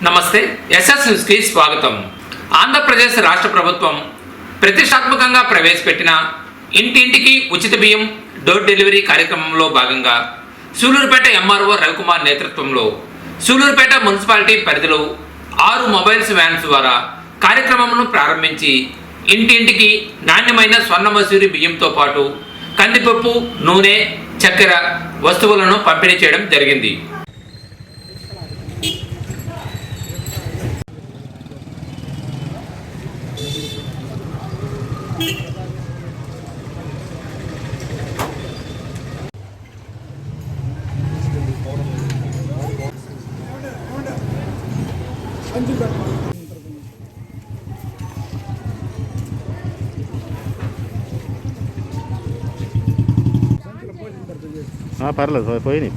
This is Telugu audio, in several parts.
నమస్తే ఎస్ఎస్ న్యూస్ కి స్వాగతం. ఆంధ్రప్రదేశ్ రాష్ట్ర ప్రభుత్వం ప్రతిష్టాత్మకంగా ప్రవేశపెట్టిన ఇంటింటికి ఉచిత బియ్యం డోర్ డెలివరీ కార్యక్రమంలో భాగంగా సూలూరుపేట ఎంఆర్ఓ రవికుమార్ నేతృత్వంలో సూలూరుపేట మున్సిపాలిటీ పరిధిలో 6 మొబైల్స్ వ్యాన్స్ ద్వారా కార్యక్రమంను ప్రారంభించి ఇంటింటికి నాణ్యమైన స్వర్ణ మసూరి బియ్యంతో పాటు కందిపప్పు, నూనె, చక్కెర వస్తువులను పంపిణీ చేయడం జరిగింది. పర్లేదు, పోయినాయి.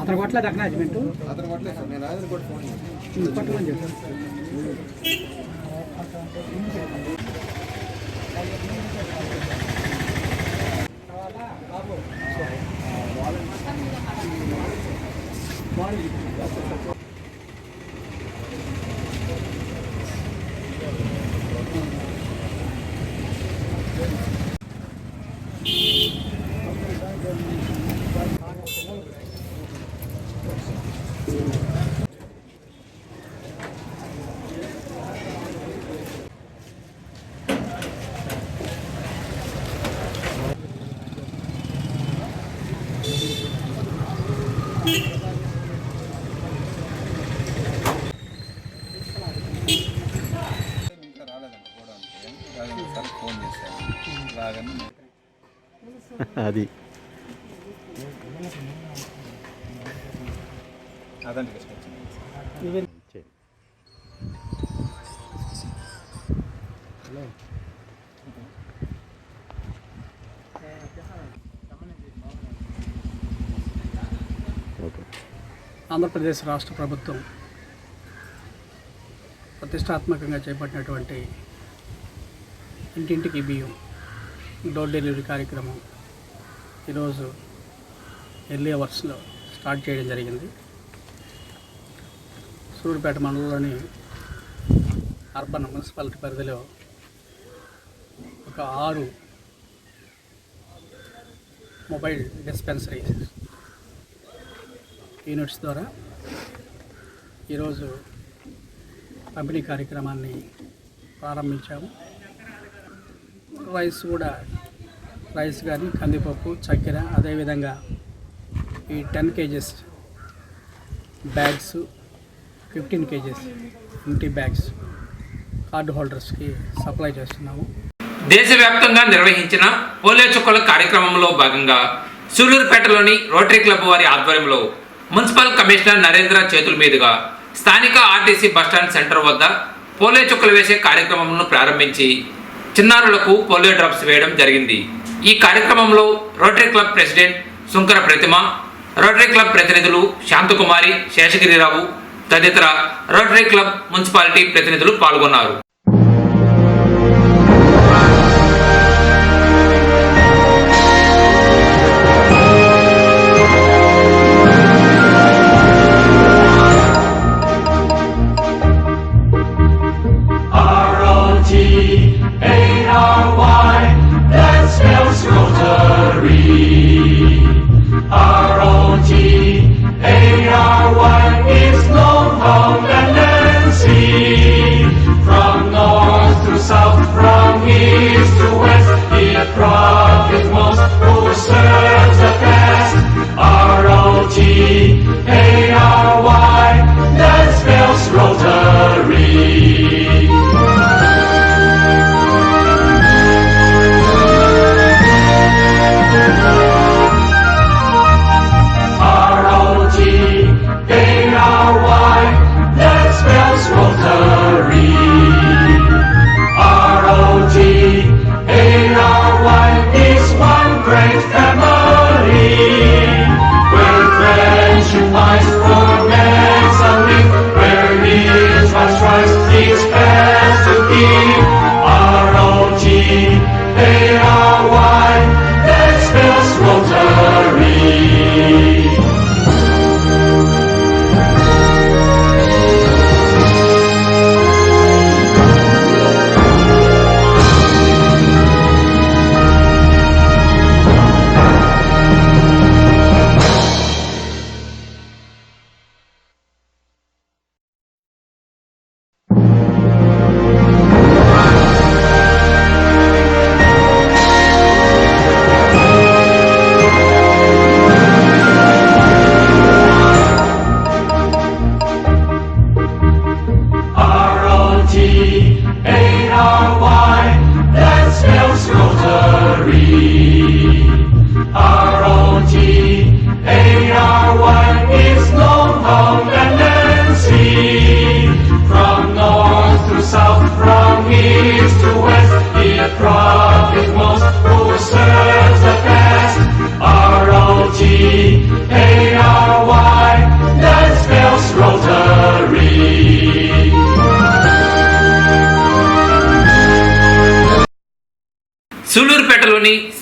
అతను కొట్టలేదు అక్నాలజ్మెంట్ కొట్టమని చెప్పారు. అది ఆంధ్రప్రదేశ్ రాష్ట్ర ప్రభుత్వం ప్రతిష్టాత్మకంగా చేపట్టినటువంటి ఇంటింటికి బియ్యం డోర్ డెలివరీ కార్యక్రమం ఈరోజు ఎర్లీ అవర్స్లో స్టార్ట్ చేయడం జరిగింది. సూలూరుపేట మండలంలోని అర్బన్ మున్సిపాలిటీ పరిధిలో ఒక 6 మొబైల్ డిస్పెన్సరీ యూనిట్స్ ద్వారా ఈరోజు పంపిణీ కార్యక్రమాన్ని ప్రారంభించాము. రైస్ కానీ కందిపప్పు, చక్కెర, అదేవిధంగా ఈ 10 kgs బ్యాగ్స్, 15 kgs ఇంటి బ్యాగ్స్ కార్డు హోల్డర్స్కి సప్లై చేస్తున్నాము. దేశవ్యాప్తంగా నిర్వహించిన పోలియో చుక్కల కార్యక్రమంలో భాగంగా సూలూరుపేటలోని రోటరీ క్లబ్ వారి ఆధ్వర్యంలో మున్సిపల్ కమిషనర్ నరేంద్ర చేతుల మీదుగా స్థానిక ఆర్టీసీ బస్టాండ్ సెంటర్ వద్ద పోలియో చుక్కలు వేసే కార్యక్రమంను ప్రారంభించి చిన్నారులకు పోలియో డ్రాప్స్ వేయడం జరిగింది. ఈ కార్యక్రమంలో రోటరీ క్లబ్ ప్రెసిడెంట్ సుంకర ప్రతిమ, రోటరీ క్లబ్ ప్రతినిధులు శాంతకుమారి, శేషగిరిరావు తదితర రోటరీ క్లబ్, మున్సిపాలిటీ ప్రతినిధులు పాల్గొన్నారు. From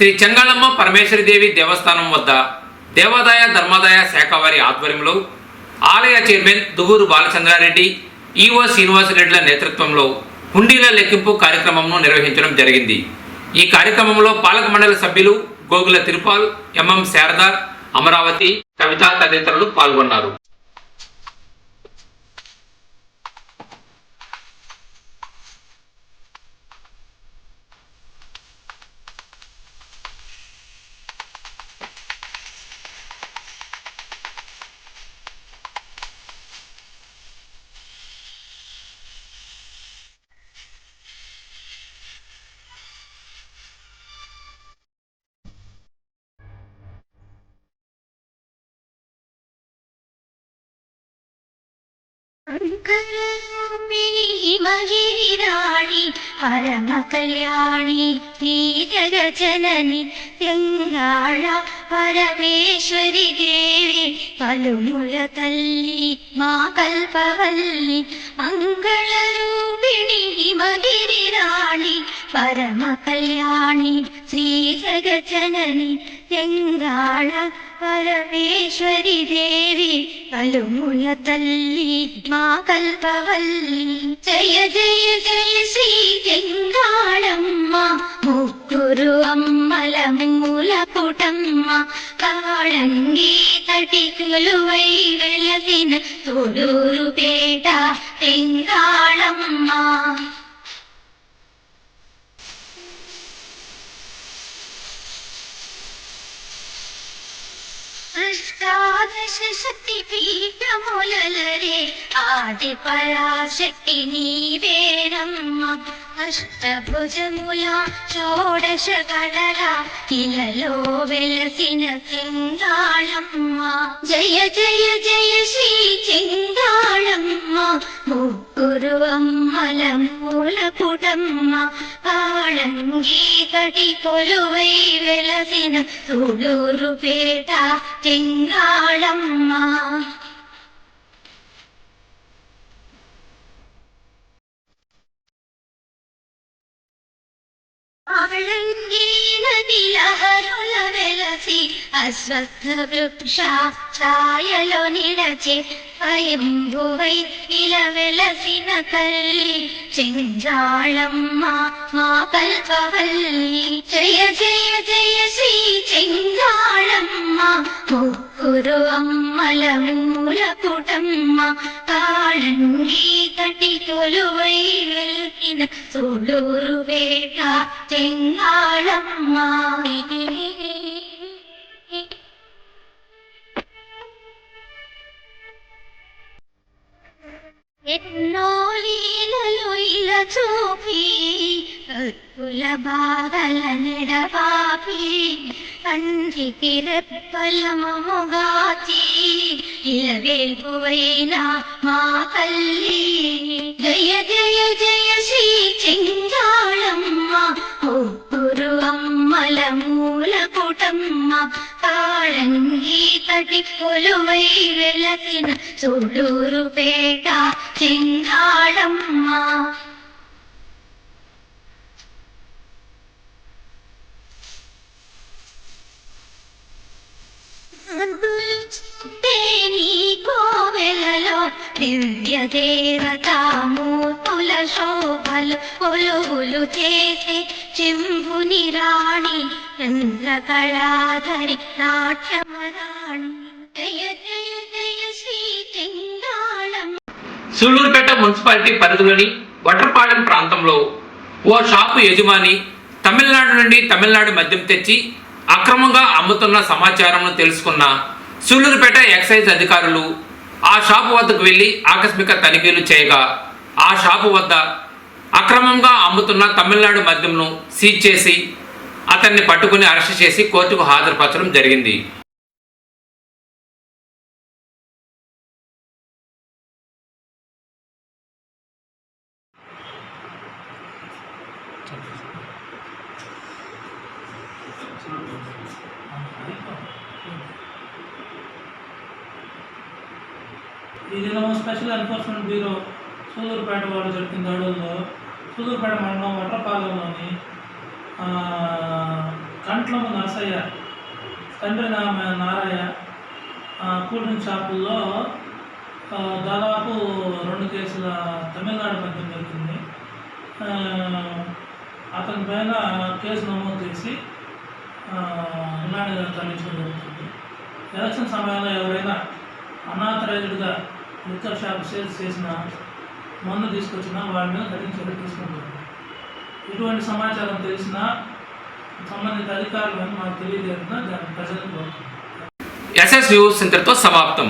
శ్రీ చెంగాళమ్మ పరమేశ్వరిదేవి దేవస్థానం వద్ద దేవాదాయ ధర్మాదాయ శాఖ వారి ఆధ్వర్యంలో ఆలయ చైర్మన్ దువ్వూరు బాలచంద్రారెడ్డి, ఈవో శ్రీనివాసరెడ్డిల నేతృత్వంలో హుండీల లెక్కింపు కార్యక్రమంను నిర్వహించడం జరిగింది. ఈ కార్యక్రమంలో పాలక మండలి సభ్యులు గోగుల తిరుపాల్, ఎంఎం శారద, అమరావతి, కవిత తదితరులు పాల్గొన్నారు. మహిరాణి పరమ కళ్యాణి జగజనని తెంగాళ పరమేశ్వరి దేవి పలుముల తల్లి మా కల్పవల్లి మంగళరూపిణి మహిరాణి పరమ కళ్యాణి శ్రీ జగజనని తెంగాళ పరమేశ్వరి దేవి పలుముల తల్లి మా కల్పవల్లి జయ జయ జయ శ్రీ చెంగాళమ్మ ముగ్గురు అమ్మల మూల పుటమ్మ కాళంగి తటి కొలువై వెలసిన తొడూరు పేట చెంగాళమ్మ. అష్టాదశ శక్తి పీఠములరే ఆది పరాశక్తి నీవేనమ్మ. అష్టభుజముల షోడశ కళల ఇలలో వెలసిన చెంగాళమ్మ. జయ జయ జయ శ్రీ చెంగాళమ్మ ముగ్గురు అమ్మల మూల పుటమ్మ కాళంగి కటి కొలువై వెలసిన తొడూరు పేట చెంగాళమ్మ. కాళంగి నది లహరుల వెలసి అశ్వత్థ వృక్ష ఛాయలో నిలచే స్వయంభువై ఇలా వెలసిన తల్లి చెంగాళమ్మ మా కల్పవల్లి. జయ జయ జయ శ్రీ చెంగాళమ్మ ముగ్గురు అమ్మల మూల పుటమ్మ కాళంగి తటి కొలువై వెలిసిన తొడూరు పేట చెంగాళమ్మ. ఎన్నో లీలలు ఇలా చూపి కత్తుల బాధల నెడపాపి కంటికి రెప్పలమముగాచి ఇలా వెలుగువైన మా తల్లి. జయ జయ జయ శ్రీ చెంగాళమ్మ ముగ్గురు అమ్మల మూల పుటమ్మ కాళంగి తటి కొలువై వెలసిన తొడూరు పేట చెంగాళమ్మ. కోవెలలో దివ్య దేవతామూర్తుల శోభలు కొలువులు చేసే చెంబుని రాణి చంద్రకళాధరి నాట్యమరాణి. జయ జయ జయ శ్రీ చెంగాళమ్మ. సూళ్లూరుపేట మున్సిపాలిటీ పరిధిలోని వట్రపాలెం ప్రాంతంలో ఓ షాపు యజమాని తమిళనాడు మద్యం తెచ్చి అక్రమంగా అమ్ముతున్న సమాచారంను తెలుసుకున్న సూళ్లూరుపేట ఎక్సైజ్ అధికారులు ఆ షాపు వద్దకు వెళ్లి ఆకస్మిక తనిఖీలు చేయగా ఆ షాపు వద్ద అక్రమంగా అమ్ముతున్న తమిళనాడు మద్యంను సీజ్ చేసి అతన్ని పట్టుకుని అరెస్టు చేసి కోర్టుకు హాజరుపరచడం జరిగింది. ఈ దినం స్పెషల్ ఎన్ఫోర్స్మెంట్ బ్యూరో సూళ్ళూరుపేట వారు జరిపిన దాడుల్లో సూళ్ళూరుపేట మండలం వట్రపాలెంలోని కంట్లము నరసయ్య, తండ్రి నారయ్య కూల్ డ్రింక్ షాపుల్లో దాదాపు 2 కేసుల తమిళనాడు మద్యం దొరికింది. అతని పైన కేసు నమోదు చేసి రిమాండ్ తరలించడం జరుగుతుంది. ఎలక్షన్ సమయంలో ఎవరైనా అనాథరైజ్డ్గా లిక్కర్ షాప్ సేల్స్ చేసిన మందు తీసుకొచ్చినా వాళ్ళ మీద కఠిన చర్య తీసుకుంటారు. ఇటువంటి సమాచారం తెలిసినా సంబంధిత అధికారులను మాకు తెలియజేసిన ప్రజలకు ఎస్ఎస్ న్యూస్ ఇంతటితో సమాప్తం.